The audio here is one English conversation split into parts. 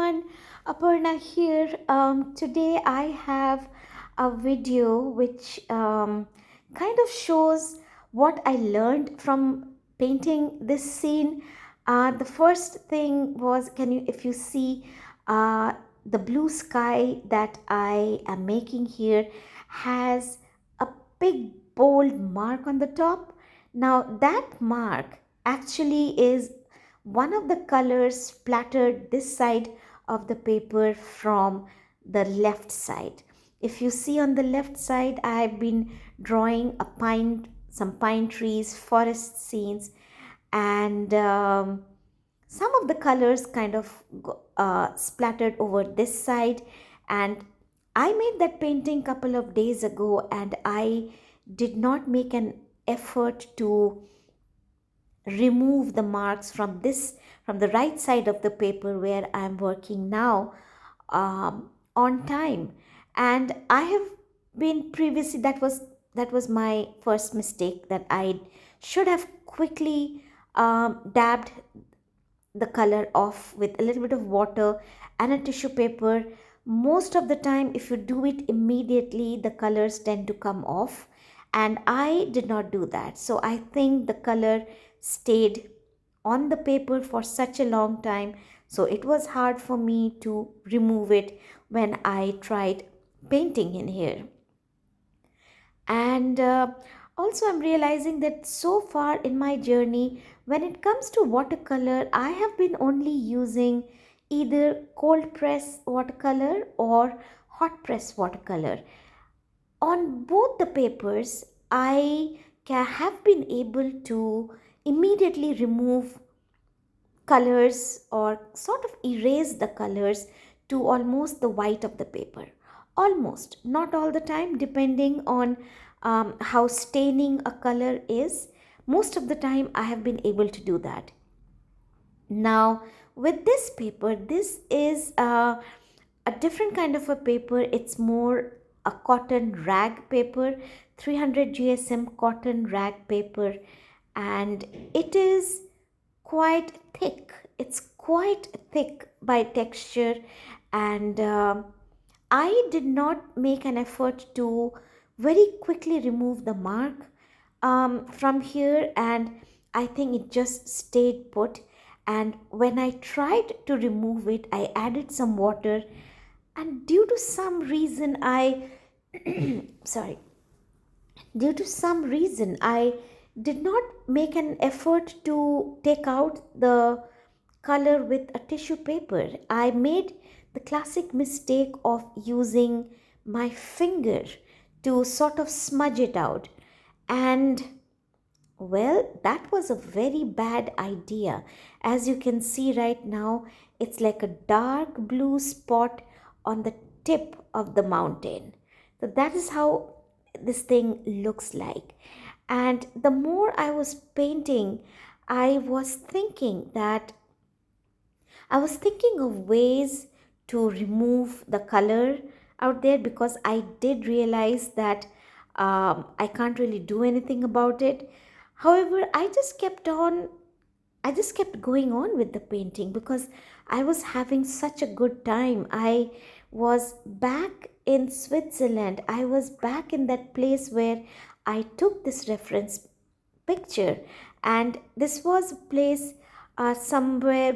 everyone, Aparna here. Today I have a video which kind of shows what I learned from painting this scene. The first thing was, if you see, uh, the blue sky that I am making here has a big bold mark on the top. Now that mark actually is one of the colors splattered this side of the paper from the left side. If you see on the left side, I've been drawing some pine trees, forest scenes, and some of the colors kind of splattered over this side. And I made that painting couple of days ago, and I did not make an effort to remove the marks from the right side of the paper where I'm working now, on time. And I have been previously, that was my first mistake, that I should have quickly dabbed the color off with a little bit of water and a tissue paper. Most of the time, if you do it immediately, the colors tend to come off, and I did not do that. So I think the color stayed on the paper for such a long time, so it was hard for me to remove it when I tried painting in here. And also, I'm realizing that so far in my journey, when it comes to watercolor, I have been only using either cold press watercolor or hot press watercolor. On both the papers, I have been able to immediately remove colors or sort of erase the colors to almost the white of the paper. Almost, not all the time, depending on how staining a color is. Most of the time, I have been able to do that. Now, with this paper, this is a different kind of a paper. It's more a cotton rag paper, 300 GSM cotton rag paper, and it is quite thick. It's quite thick by texture, and I did not make an effort to very quickly remove the mark from here, and I think it just stayed put. And when I tried to remove it, I added some water, and due to some reason, I sorry, due to some reason, I did not make an effort to take out the color with a tissue paper. I made the classic mistake of using my finger to sort of smudge it out. And well, that was a very bad idea. As you can see right now, it's like a dark blue spot on the tip of the mountain. So that is how this thing looks like. And the more I was painting, I was thinking that I was thinking of ways to remove the color out there, because I did realize that I can't really do anything about it. However, I just kept going on with the painting because I was having such a good time. I was back in Switzerland. I was back in that place where I took this reference picture, and this was a place, somewhere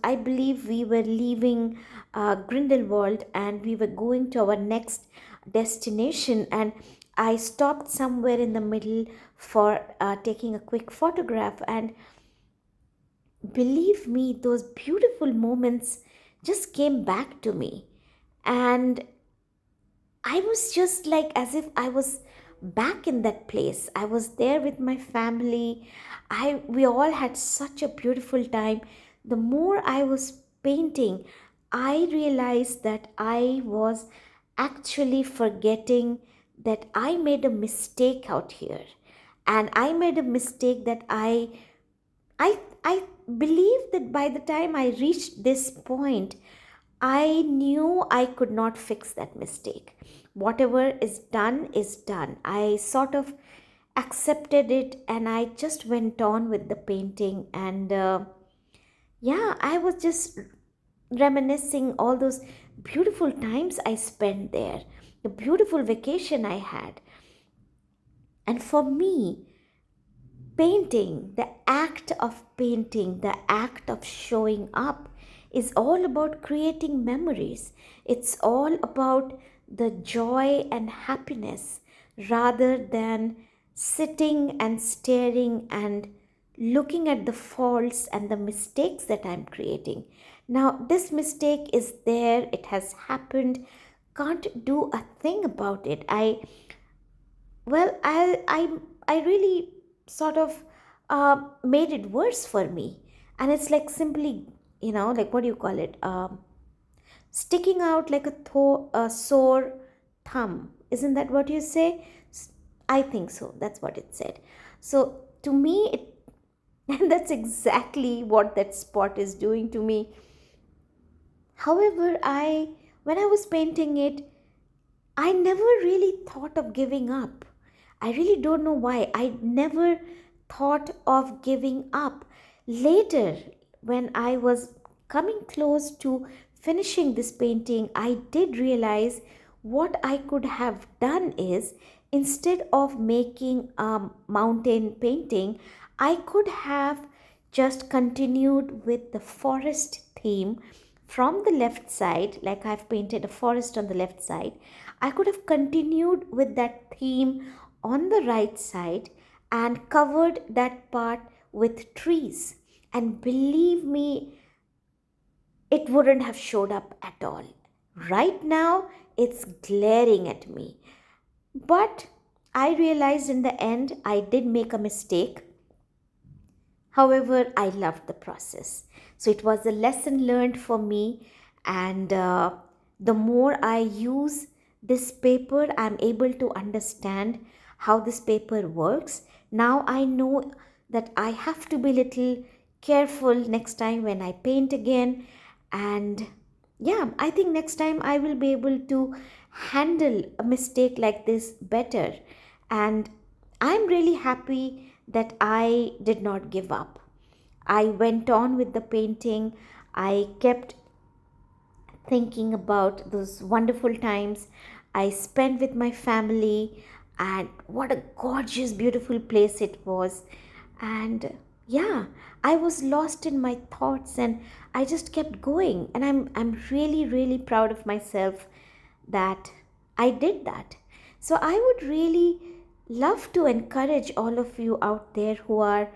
I believe we were leaving Grindelwald, and we were going to our next destination, and I stopped somewhere in the middle for taking a quick photograph. And believe me, those beautiful moments just came back to me, and I was just like as if I was back in that place. I was there with my family. We all had such a beautiful time. The more I was painting, I realized that I was actually forgetting that I made a mistake out here. And I made a mistake that I believe that by the time I reached this point, I knew I could not fix that mistake. Whatever is done is done. I sort of accepted it, and I just went on with the painting. And yeah, I was just reminiscing all those beautiful times I spent there, the beautiful vacation I had. And for me, painting, the act of painting, the act of showing up is all about creating memories. It's all about the joy and happiness rather than sitting and staring and looking at the faults and the mistakes that I'm creating. Now, this mistake is there, it has happened, can't do a thing about it. I really sort of made it worse for me, and it's like simply, like what do you call it? Sticking out like a sore thumb. Isn't that what you say? I think so. That's what it said. So to me, and that's exactly what that spot is doing to me. However, when I was painting it, I never really thought of giving up. I really don't know why. I never thought of giving up. Later, when I was coming close to finishing this painting, I did realize what I could have done is, instead of making a mountain painting, I could have just continued with the forest theme from the left side, like I've painted a forest on the left side. I could have continued with that theme on the right side and covered that part with trees. And believe me, it wouldn't have showed up at all. Right now, it's glaring at me. But I realized in the end I did make a mistake. However, I loved the process. So it was a lesson learned for me. And the more I use this paper, I'm able to understand how this paper works. Now I know that I have to be little careful next time when I paint again. And yeah, I think next time I will be able to handle a mistake like this better. And I'm really happy that I did not give up. I went on with the painting. I kept thinking about those wonderful times I spent with my family, and what a gorgeous, beautiful place it was. And yeah, I was lost in my thoughts and I just kept going. And I'm really, really proud of myself that I did that. So I would really love to encourage all of you out there who are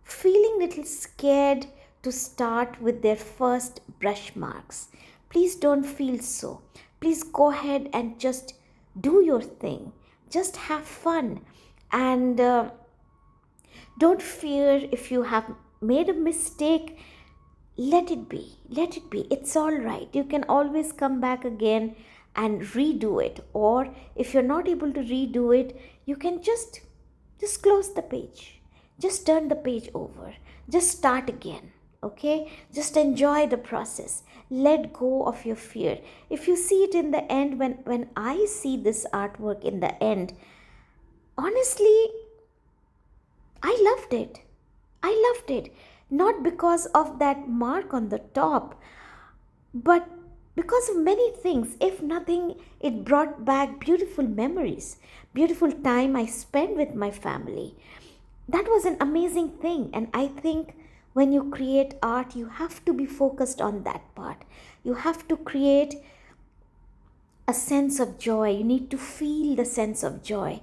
feeling little scared to start with their first brush marks. Please don't feel so. Please go ahead and just do your thing. Just have fun. And don't fear if you have made a mistake. Let it be. Let it be. It's all right. You can always come back again and redo it. Or if you're not able to redo it, you can just close the page. Just turn the page over. Just start again. Okay? Just enjoy the process. Let go of your fear. If you see it in the end, when I see this artwork in the end, honestly, I loved it. I loved it. Not because of that mark on the top, but because of many things. If nothing, it brought back beautiful memories, beautiful time I spent with my family. That was an amazing thing. And I think when you create art, you have to be focused on that part. You have to create a sense of joy. You need to feel the sense of joy.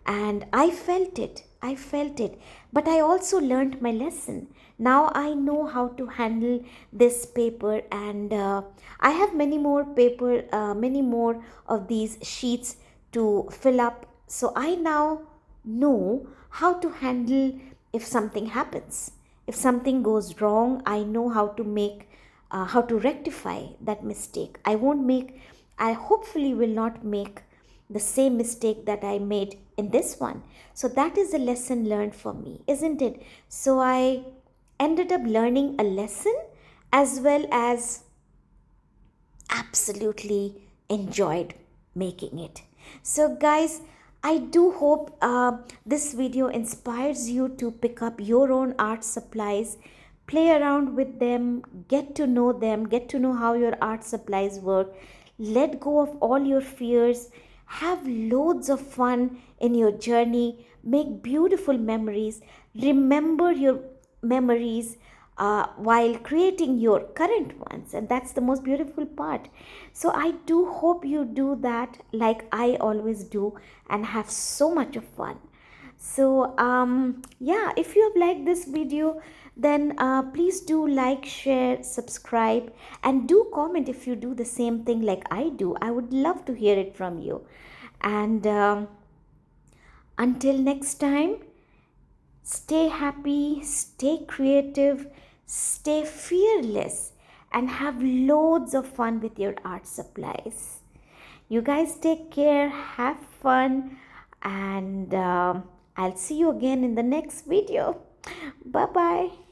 And I felt it. I felt it. But I also learned my lesson. Now I know how to handle this paper, and I have many more paper, many more of these sheets to fill up. So I now know how to handle if something happens. If something goes wrong, I know how to rectify that mistake. I hopefully will not make the same mistake that I made in this one. So that is a lesson learned for me, isn't it? So I ended up learning a lesson as well as absolutely enjoyed making it. So, guys, I do hope this video inspires you to pick up your own art supplies, play around with them, get to know how your art supplies work, let go of all your fears, have loads of fun in your journey, make beautiful memories, remember your memories while creating your current ones, and that's the most beautiful part. So I do hope you do that like I always do and have so much of fun. So yeah, if you have liked this video, then please do like, share, subscribe, and do comment if you do the same thing like I do. I would love to hear it from you. And until next time, stay happy, stay creative, stay fearless, and have loads of fun with your art supplies. You guys take care, have fun, and I'll see you again in the next video. Bye bye.